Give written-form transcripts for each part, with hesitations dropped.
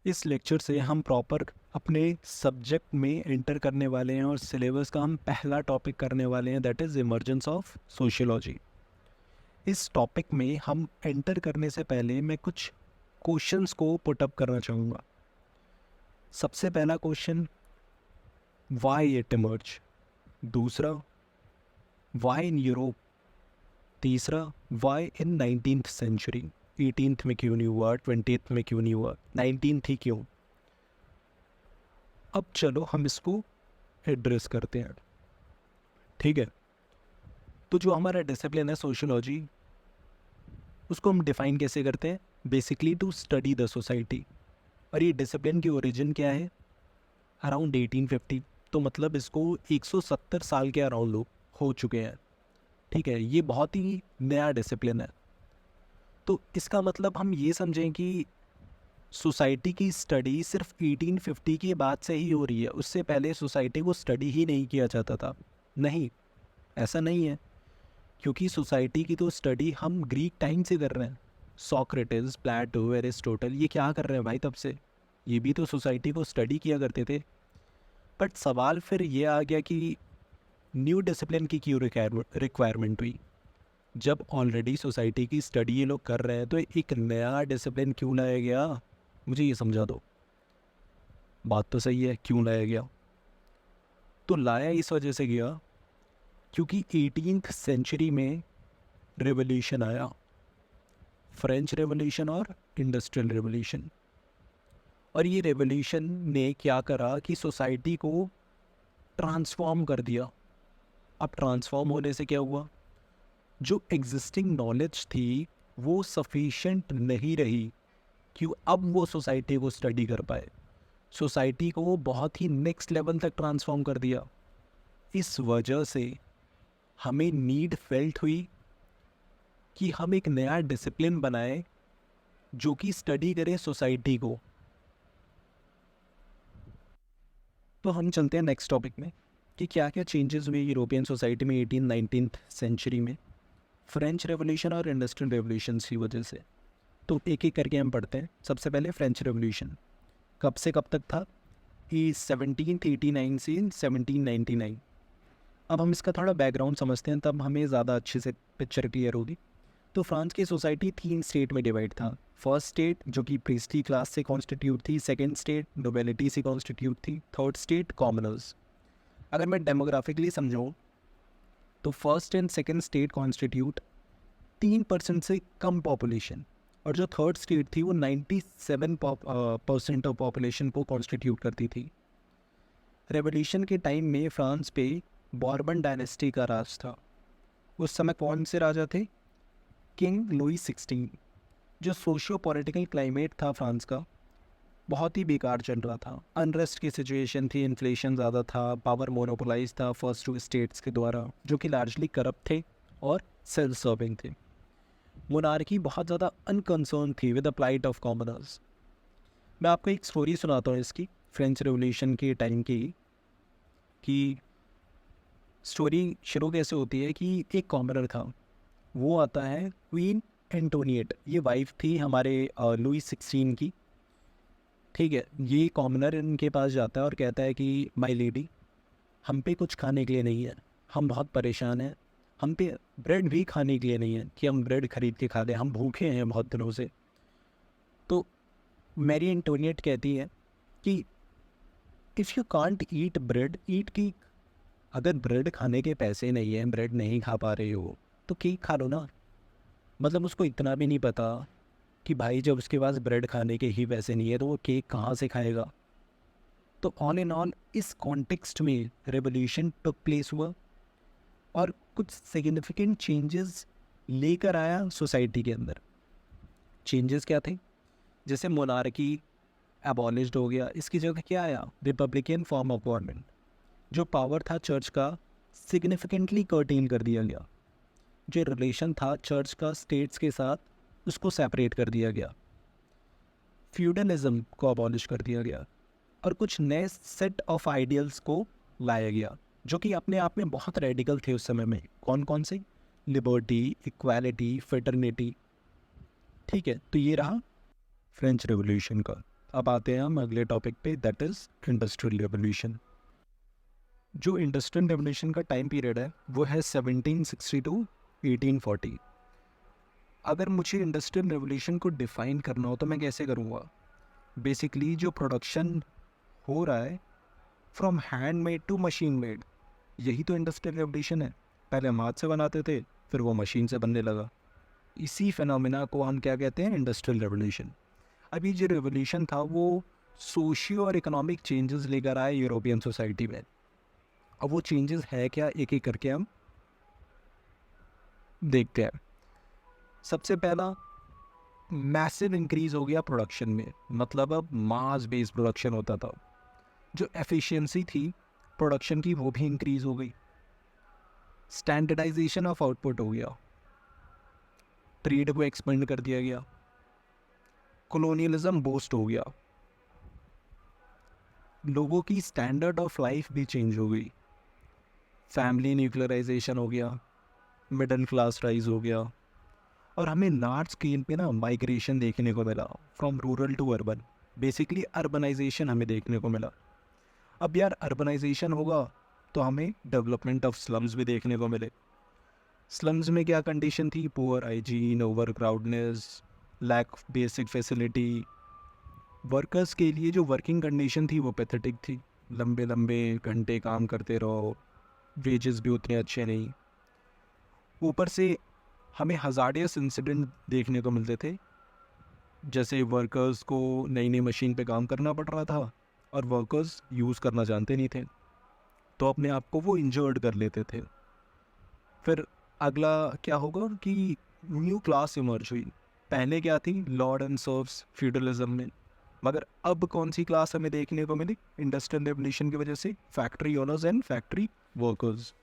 इस लेक्चर से हम प्रॉपर अपने सब्जेक्ट में एंटर करने वाले हैं और सिलेबस का हम पहला टॉपिक करने वाले हैं, that is emergence of sociology. इस टॉपिक में हम एंटर करने से पहले मैं कुछ क्वेश्चंस को पुट अप करना चाहूँगा। सबसे पहला क्वेश्चन, वाई इट इमर्ज। दूसरा, वाई इन यूरोप। तीसरा, वाई इन 19th सेंचुरी। 18th में क्यों नहीं हुआ, 20th में क्यों नहीं हुआ, 19th ही क्यों। अब चलो हम इसको एड्रेस करते हैं, ठीक है। तो जो हमारा डिसिप्लिन है सोशियोलॉजी, उसको हम डिफाइन कैसे करते हैं? Basically to study the society. और ये डिसिप्लिन की ओरिजिन क्या है? अराउंड 1850। तो मतलब इसको 170 साल के अराउंड लोग हो चुके हैं, ठीक है। ये बहुत ही नया डिसिप्लिन है। तो इसका मतलब हम ये समझें कि सोसाइटी की स्टडी सिर्फ 1850 के बाद से ही हो रही है, उससे पहले सोसाइटी को स्टडी ही नहीं किया जाता था। नहीं, ऐसा नहीं है, क्योंकि सोसाइटी की तो स्टडी हम ग्रीक टाइम से कर रहे हैं। सोक्रेटिस, प्लेटो, एरिस्टोटल, ये क्या कर रहे हैं भाई तब से? ये भी तो सोसाइटी को स्टडी किया करते थे। बट सवाल फिर ये आ गया कि न्यू डिसिप्लिन की क्यों रिक्वायरमेंट हुई? जब ऑलरेडी सोसाइटी की स्टडी ये लोग कर रहे हैं तो एक नया डिसिप्लिन क्यों लाया गया? मुझे ये समझा दो। बात तो सही है, क्यों लाया गया? तो लाया इस वजह से गया क्योंकि 18th सेंचुरी में रेवोल्यूशन आया, फ्रेंच रेवोल्यूशन और इंडस्ट्रियल रेवोल्यूशन। और ये रेवोल्यूशन ने क्या करा कि सोसाइटी को ट्रांसफॉर्म कर दिया। अब ट्रांसफॉर्म होने से क्या हुआ? जो एग्जिस्टिंग नॉलेज थी वो सफिशेंट नहीं रही कि अब वो सोसाइटी को स्टडी कर पाए। सोसाइटी को बहुत ही नेक्स्ट लेवल तक ट्रांसफॉर्म कर दिया। इस वजह से हमें नीड फेल्ट हुई कि हम एक नया डिसिप्लिन बनाए जो कि स्टडी करे सोसाइटी को। तो हम चलते हैं नेक्स्ट टॉपिक में कि क्या क्या चेंजेस हुए यूरोपियन सोसाइटी में 18-19th सेंचुरी में, फ्रेंच रेवोल्यूशन और इंडस्ट्रियल रेवोल्यूशन की वजह से। तो एक एक करके हम पढ़ते हैं। सबसे पहले फ्रेंच रेवोल्यूशन कब से कब तक था? कि 1789 से 1799। अब हम इसका थोड़ा बैकग्राउंड समझते हैं, तब हमें ज़्यादा अच्छे से पिक्चर क्लियर होगी। तो फ्रांस की सोसाइटी 3 स्टेट में डिवाइड था। फर्स्ट स्टेट जो कि प्रीस्टली क्लास से कॉन्स्टिट्यूट थी, सेकंड स्टेट नोबेलिटी से कॉन्स्टिट्यूट थी, थर्ड स्टेट कॉमनर्स। अगर मैं डेमोग्राफिकली समझाऊँ तो first and second state constitute 3% से कम पॉपुलेशन, और जो थर्ड स्टेट थी वो 97% ऑफ पॉपुलेशन को कॉन्स्टिट्यूट करती थी। रेवोल्यूशन के टाइम में फ्रांस पे बॉर्बन डायनेस्टी का राज था। उस समय कौन से राजा थे? King Louis 16। जो सोशियो पॉलिटिकल क्लाइमेट था फ्रांस का बहुत ही बेकार चल रहा था। अनरेस्ट की सिचुएशन थी, इन्फ्लेशन ज़्यादा था, पावर मोनोपोलाइज था फर्स्ट 2 स्टेट्स के द्वारा जो कि लार्जली करप्ट थे और सेल्फ सर्विंग थे। मोनार्की बहुत ज़्यादा अनकंसर्न थी with the plight of commoners. मैं आपको एक स्टोरी सुनाता हूँ इसकी, फ्रेंच रेवोल्यूशन के टाइम की। कि स्टोरी शुरू कैसे होती है कि एक कॉमनर था, वो आता है क्वीन एंटोनिएट, ये वाइफ थी हमारे लुई 16 की, ठीक है। ये कॉमनर इनके पास जाता है और कहता है कि माय लेडी, हम पे कुछ खाने के लिए नहीं है, हम बहुत परेशान हैं, हम पे ब्रेड भी खाने के लिए नहीं है कि हम ब्रेड खरीद के खा लें, हम भूखे हैं बहुत दिनों से। तो मैरी एंटोनिएट कहती है कि if you can't eat bread, eat cake. अगर ब्रेड खाने के पैसे नहीं हैं, ब्रेड नहीं खा पा रहे हो, तो केक खा लो ना। मतलब उसको इतना भी नहीं पता कि भाई जब उसके पास ब्रेड खाने के ही पैसे नहीं है तो वो केक कहाँ से खाएगा। तो ऑन एंड ऑन इस कॉन्टेक्स्ट में रेवोल्यूशन टुक प्लेस हुआ और कुछ सिग्निफिकेंट चेंजेस लेकर आया सोसाइटी के अंदर। चेंजेस क्या थे? जैसे मोनार्की एबॉलिश्ड हो गया, इसकी जगह क्या आया? Republican form of government. जो पावर था चर्च का सिग्निफिकेंटली कर्टेन कर दिया गया। जो रिलेशन था चर्च का स्टेट्स के साथ, उसको सेपरेट कर दिया गया। फ्यूडलिज्म को अबॉलिश कर दिया गया और कुछ नए सेट ऑफ आइडियल्स को लाया गया जो कि अपने आप में बहुत रेडिकल थे उस समय में। कौन कौन से? लिबर्टी, इक्वालिटी, फ्रेटर्निटी, ठीक है। तो ये रहा फ्रेंच रेवोल्यूशन का। अब आते हैं हम अगले टॉपिक पे, दैट इज़ इंडस्ट्रियल रेवोल्यूशन। जो इंडस्ट्रियल रेवोल्यूशन का टाइम पीरियड है वो है 1760 टू 1840। अगर मुझे इंडस्ट्रियल रेवोल्यूशन को डिफ़ाइन करना हो तो मैं कैसे करूँगा? बेसिकली जो प्रोडक्शन हो रहा है from hand made to machine made, यही तो इंडस्ट्रियल रेवोल्यूशन है। पहले हम हाथ से बनाते थे, फिर वो मशीन से बनने लगा। इसी फिनोमिना को हम क्या कहते हैं? Industrial revolution. अभी जो रेवोल्यूशन था वो सोशियो और इकोनॉमिक चेंजेस लेकर आए यूरोपियन सोसाइटी में। अब वो चेंजेस है क्या, एक एक करके हम देखते हैं। सबसे पहला, मैसिव इंक्रीज हो गया प्रोडक्शन में, मतलब अब मास बेस्ड प्रोडक्शन होता था। जो एफिशिएंसी थी प्रोडक्शन की वो भी इंक्रीज हो गई। स्टैंडर्डाइजेशन ऑफ आउटपुट हो गया, ट्रेड को एक्सपेंड कर दिया गया, कॉलोनियलिज्म बूस्ट हो गया, लोगों की स्टैंडर्ड ऑफ लाइफ भी चेंज हो गई, फैमिली न्यूक्लियराइजेशन हो गया, मिडिल क्लास राइज हो गया, और हमें लार्ज स्केल पे ना माइग्रेशन देखने को मिला from rural to urban. Basically urbanisation हमें देखने को मिला। अब यार अर्बनाइजेशन होगा तो हमें डेवलपमेंट ऑफ स्लम्स भी देखने को मिले। स्लम्स में क्या कंडीशन थी? Poor hygiene, over crowdness, lack of basic facility. Workers के लिए जो वर्किंग कंडीशन थी वो पैथेटिक थी, लंबे लंबे घंटे काम करते रहो, वेजेस भी उतने अच्छे नहीं। ऊपर से हमें हज़ार्डियस इंसिडेंट देखने को मिलते थे, जैसे वर्कर्स को नई नई मशीन पे काम करना पड़ रहा था और वर्कर्स यूज़ करना जानते नहीं थे, तो अपने आप को वो इंजर्ड कर लेते थे। फिर अगला क्या होगा कि न्यू क्लास इमर्ज हुई। पहले क्या थी? लॉर्ड एंड सर्व्स फ्यूडलिज्म में। मगर अब कौन सी क्लास हमें देखने को मिली इंडस्ट्रियल रेवोल्यूशन की वजह से? Factory owners and factory workers.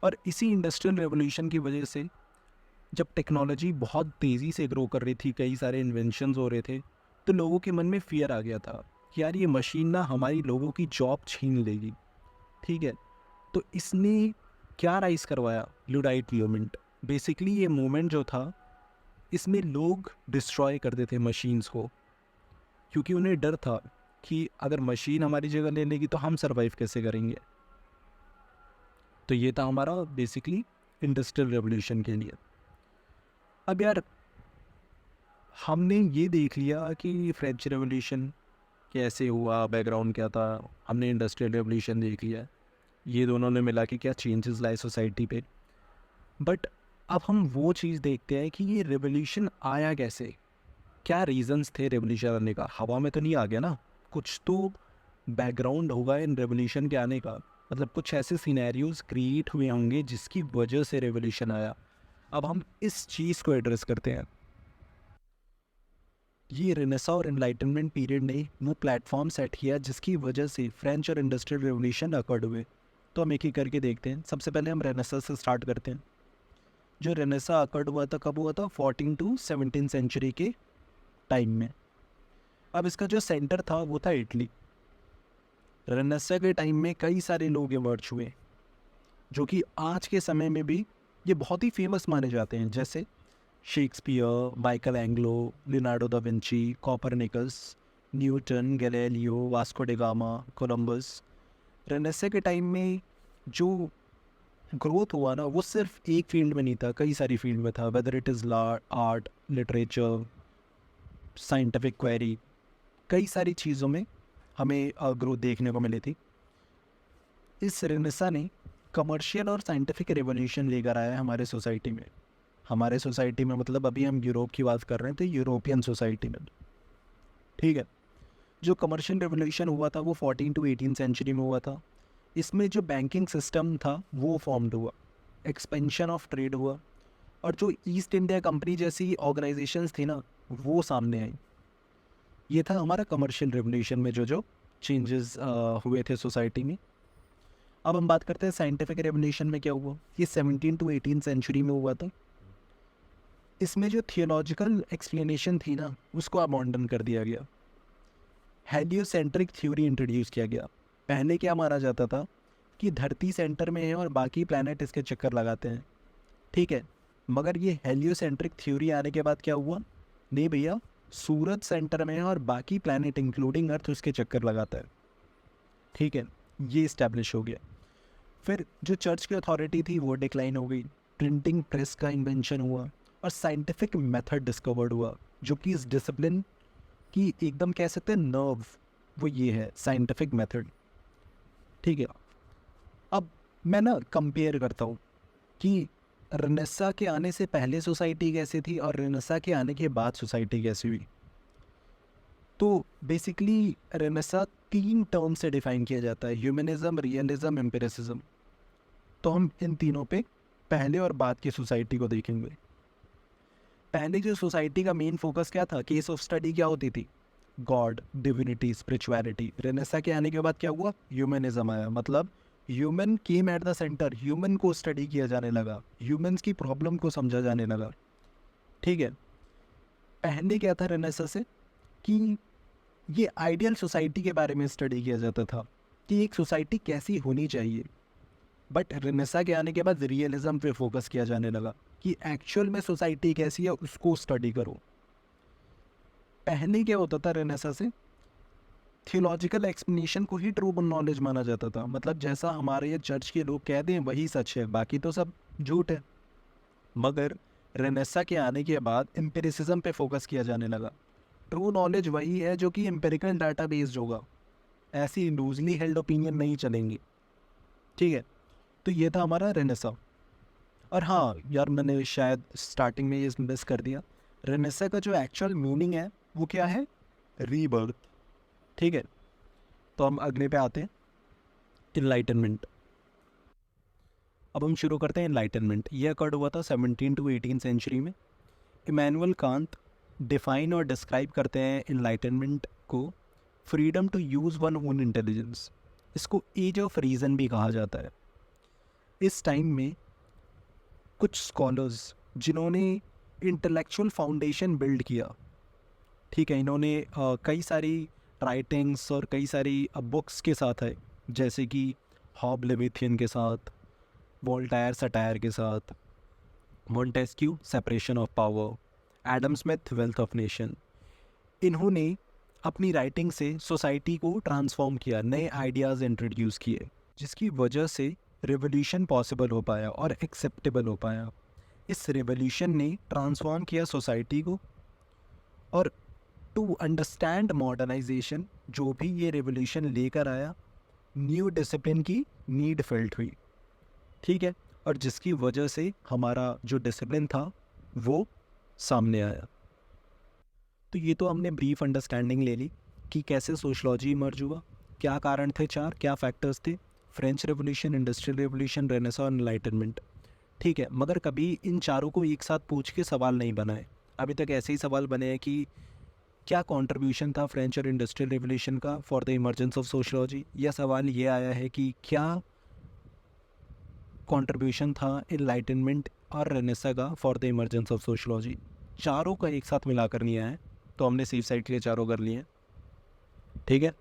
और इसी इंडस्ट्रियल रेवोल्यूशन की वजह से जब टेक्नोलॉजी बहुत तेज़ी से ग्रो कर रही थी, कई सारे इन्वेंशंस हो रहे थे, तो लोगों के मन में फियर आ गया था कि यार ये मशीन ना हमारी लोगों की जॉब छीन लेगी। ठीक है, तो इसने क्या राइज करवाया? Luddite movement. बेसिकली ये मूवमेंट जो था इसमें लोग डिस्ट्रॉय करते थे मशीन्स को, क्योंकि उन्हें डर था कि अगर मशीन हमारी जगह ले लेगी तो हम सरवाइव कैसे करेंगे। तो ये था हमारा बेसिकली इंडस्ट्रियल रेवोल्यूशन के लिए। अब यार हमने ये देख लिया कि फ्रेंच रेवोल्यूशन कैसे हुआ, बैकग्राउंड क्या था, हमने इंडस्ट्रियल रेवोल्यूशन देख लिया, ये दोनों ने मिला के क्या चेंजेस लाए सोसाइटी पे। बट अब हम वो चीज़ देखते हैं कि ये रेवोल्यूशन आया कैसे, क्या रीजंस थे रेवोल्यूशन आने का? हवा में तो नहीं आ गया ना, कुछ तो बैकग्राउंड होगा इन रेवोल्यूशन के आने का। मतलब कुछ ऐसे सिनेरियोज क्रिएट हुए होंगे जिसकी वजह से रेवोल्यूशन आया। अब हम इस चीज़ को एड्रेस करते हैं। ये रेनेसा और एनलाइटनमेंट पीरियड ने वो प्लेटफॉर्म सेट किया जिसकी वजह से फ्रेंच और इंडस्ट्रियल रेवोल्यूशन अकर्ड हुए। तो हम एक एक करके देखते हैं। सबसे पहले हम रेनेसा से स्टार्ट करते हैं। जो रेनेसा अकर्ड हुआ था, कब हुआ था? 14 टू 17 सेंचुरी के टाइम में। अब इसका जो सेंटर था वो था इटली। रेनेसा के टाइम में कई सारे लोग इमर्ज हुए जो कि आज के समय में भी ये बहुत ही फेमस माने जाते हैं, जैसे Shakespeare, Michael Anglo, Leonardo da Vinci, Copernicus, Newton, Galileo, Vasco day gamma, Columbus. Renaissance के टाइम में जो ग्रोथ हुआ ना वो सिर्फ एक फील्ड में नहीं था, कई सारी फील्ड में था, whether it is art, literature, scientific query, कई सारी चीज़ों में हमें ग्रोथ देखने को मिली थी। इस रेनेसा ने कमर्शियल और साइंटिफिक रेवोल्यूशन लेकर आया है हमारे सोसाइटी में। हमारे सोसाइटी में मतलब अभी हम यूरोप की बात कर रहे हैं, तो यूरोपियन सोसाइटी में। ठीक है, जो कमर्शियल रेवोल्यूशन हुआ था वो 14 टू 18 सेंचुरी में हुआ था। इसमें जो बैंकिंग सिस्टम था वो फॉर्म्ड हुआ, एक्सपेंशन ऑफ ट्रेड हुआ, और जो ईस्ट इंडिया कंपनी जैसी ऑर्गेनाइजेशंस थी ना वो सामने आई। ये था हमारा कमर्शियल रेवोल्यूशन में जो जो चेंजेस हुए थे सोसाइटी में। अब हम बात करते हैं साइंटिफिक रेवोल्यूशन में क्या हुआ। ये 17 टू 18 सेंचुरी में हुआ था। इसमें जो थियोलॉजिकल एक्सप्लेनेशन थी ना उसको अबॉन्डन कर दिया गया। हेलियोसेंट्रिक थ्योरी इंट्रोड्यूस किया गया। पहले क्या माना जाता था कि धरती सेंटर में है और बाकी प्लैनेट इसके चक्कर लगाते हैं। ठीक है, मगर ये हेलियोसेंट्रिक थ्योरी आने के बाद क्या हुआ? नहीं भैया, सूरज सेंटर में है और बाकी प्लैनेट इंक्लूडिंग अर्थ उसके चक्कर लगाता है। ठीक है, ये इस्टेब्लिश हो गया। फिर जो चर्च की अथॉरिटी थी वो डिक्लाइन हो गई, प्रिंटिंग प्रेस का इन्वेंशन हुआ और साइंटिफिक मेथड डिस्कवर्ड हुआ, जो कि इस डिसिप्लिन की एकदम कह सकते हैं नर्व, वो ये है साइंटिफिक मेथड। ठीक है, अब मैं ना कंपेयर करता हूँ कि रेनेसां के आने से पहले सोसाइटी कैसी थी और रेनेसां के आने के बाद सोसाइटी कैसी हुई। तो बेसिकली रेनेसां 3 टर्म से डिफाइन किया जाता है, ह्यूमनिज्म, रियलिज्म, एम्पिरिसिज्म। तो हम इन तीनों पे पहले और बाद की सोसाइटी को देखेंगे। पहले जो सोसाइटी का मेन फोकस क्या था, केस ऑफ स्टडी क्या होती थी, गॉड, डिविनिटी, स्पिरिचुअलिटी। रेनेसां के आने के बाद क्या हुआ, ह्यूमनिज्म आया, मतलब human came at the centre, human को स्टडी किया जाने लगा, ह्यूमंस की प्रॉब्लम को समझा जाने लगा। ठीक है, पहले क्या था रेनेसां से कि ये आइडियल सोसाइटी के बारे में स्टडी किया जाता था कि एक सोसाइटी कैसी होनी चाहिए। बट रेनेसां के आने के बाद रियलिज्म पे फोकस किया जाने लगा कि एक्चुअल में सोसाइटी कैसी है उसको स्टडी करो। पहले क्या होता था रेनेसां से, थियोलॉजिकल एक्सप्लेनेशन को ही ट्रू नॉलेज माना जाता था, मतलब जैसा हमारे ये चर्च के लोग कहते हैं वही सच है, बाकी तो सब झूठ है। मगर रेनेसां के आने के बाद एम्पिरिसिज्म पे फोकस किया जाने लगा। ट्रू नॉलेज वही है जो कि एम्पिरिकल डाटा बेस्ड होगा, ऐसी लूजली हेल्ड ओपिनियन नहीं चलेंगी। ठीक है, तो ये था हमारा रेनेसां। और हाँ यार, मैंने शायद स्टार्टिंग में ये मिस कर दिया, रेनेसां का जो एक्चुअल मीनिंग है वो क्या है, रीबर्थ। ठीक है, तो हम अगले पे आते हैं, इनलाइटनमेंट। अब हम शुरू करते हैं इनलाइटनमेंट। ये अकर्ड हुआ था 17 to 18 सेंचुरी में। इमैनुअल कांत डिफाइन और डिस्क्राइब करते हैं इनलाइटनमेंट को, freedom to use one own intelligence. इसको एज ऑफ रीज़न भी कहा जाता है। इस टाइम में कुछ स्कॉलर्स जिन्होंने इंटेलेक्चुअल फाउंडेशन बिल्ड किया, ठीक है, इन्होंने कई सारी राइटिंग्स और कई सारी बुक्स के साथ है, जैसे कि हॉब लेविथियन के साथ, वोल्टायर सटायर के साथ, Montesquieu separation of power, Adam Smith wealth of nation. इन्होंने अपनी राइटिंग से सोसाइटी को ट्रांसफॉर्म किया, नए आइडियाज़ इंट्रोड्यूस किए, जिसकी वजह से रिवोल्यूशन पॉसिबल हो पाया और एक्सेप्टेबल हो पाया। इस रिवोल्यूशन ने ट्रांसफॉर्म किया सोसाइटी को, और टू अंडरस्टैंड मॉडर्नाइजेशन, जो भी ये रिवोल्यूशन लेकर आया, न्यू डिसिप्लिन की नीड फेल्ट हुई। ठीक है, और जिसकी वजह से हमारा जो डिसिप्लिन था वो सामने आया। तो ये तो हमने ब्रीफ अंडरस्टैंडिंग ले ली कि कैसे सोशलॉजी इमर्ज हुआ, क्या कारण थे, 4 क्या फैक्टर्स थे, French revolution, industrial revolution, renaissance और एनलाइटनमेंट। ठीक है, मगर कभी इन चारों को एक साथ पूछ के सवाल नहीं बनाए। अभी तक ऐसे ही सवाल बने हैं कि क्या कंट्रीब्यूशन था फ्रेंच और इंडस्ट्रियल रेवोल्यूशन का for the emergence of sociology, या सवाल ये आया है कि क्या कंट्रीब्यूशन था एनलाइटनमेंट और रेनेसां का for the emergence of sociology. चारों का एक साथ मिलाकर नहीं आया है, तो हमने सेफ साइड के लिए चारों कर लिए हैं। ठीक है।